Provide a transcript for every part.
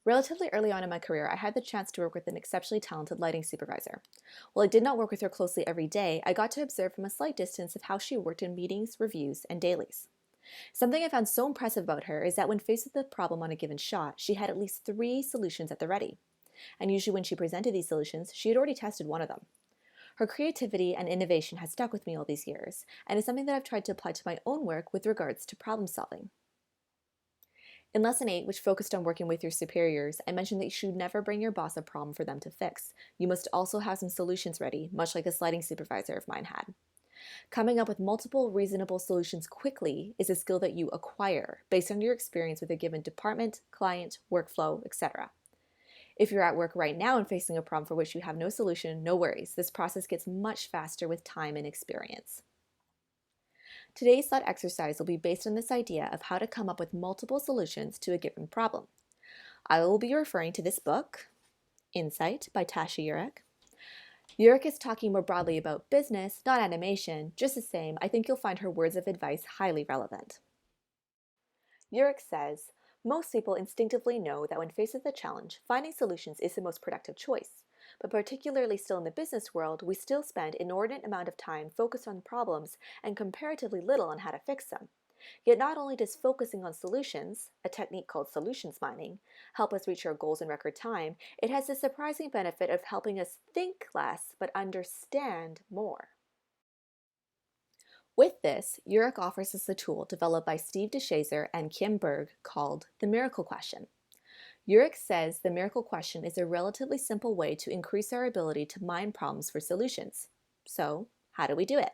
Relatively early on in my career, I had the chance to work with an exceptionally talented lighting supervisor. While I did not work with her closely every day, I got to observe from a slight distance of how she worked in meetings, reviews, and dailies. Something I found so impressive about her is that when faced with a problem on a given shot, she had at least three solutions at the ready. And usually when she presented these solutions, she had already tested one of them. Her creativity and innovation has stuck with me all these years, and is something that I've tried to apply to my own work with regards to problem solving. In Lesson 8, which focused on working with your superiors, I mentioned that you should never bring your boss a problem for them to fix. You must also have some solutions ready, much like this lighting supervisor of mine had. Coming up with multiple reasonable solutions quickly is a skill that you acquire based on your experience with a given department, client, workflow, etc. If you're at work right now and facing a problem for which you have no solution, no worries. This process gets much faster with time and experience. Today's thought exercise will be based on this idea of how to come up with multiple solutions to a given problem. I will be referring to this book, Insight by Tasha Eurich. Eurich is talking more broadly about business, not animation. Just the same, I think you'll find her words of advice highly relevant. Eurich says, most people instinctively know that when faced with a challenge, finding solutions is the most productive choice. But particularly still in the business world, we still spend an inordinate amount of time focused on problems and comparatively little on how to fix them. Yet not only does focusing on solutions, a technique called solutions mining, help us reach our goals in record time, it has the surprising benefit of helping us think less but understand more. With this, Eurich offers us a tool developed by Steve DeShazer and Kim Berg called the Miracle Question. Eurich says the miracle question is a relatively simple way to increase our ability to mine problems for solutions. So, how do we do it?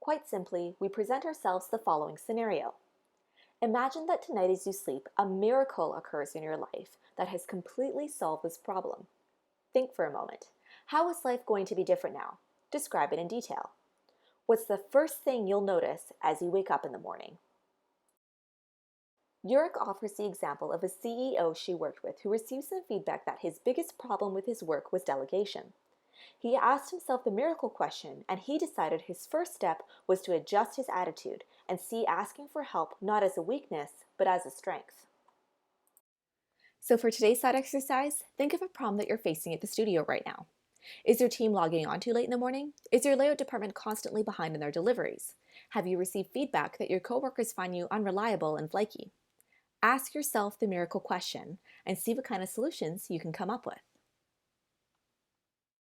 Quite simply, we present ourselves the following scenario. Imagine that tonight as you sleep, a miracle occurs in your life that has completely solved this problem. Think for a moment. How is life going to be different now? Describe it in detail. What's the first thing you'll notice as you wake up in the morning? Eurich offers the example of a CEO she worked with who received some feedback that his biggest problem with his work was delegation. He asked himself the miracle question, and he decided his first step was to adjust his attitude and see asking for help not as a weakness, but as a strength. So for today's thought exercise, think of a problem that you're facing at the studio right now. Is your team logging on too late in the morning? Is your layout department constantly behind in their deliveries? Have you received feedback that your coworkers find you unreliable and flaky? Ask yourself the miracle question and see what kind of solutions you can come up with.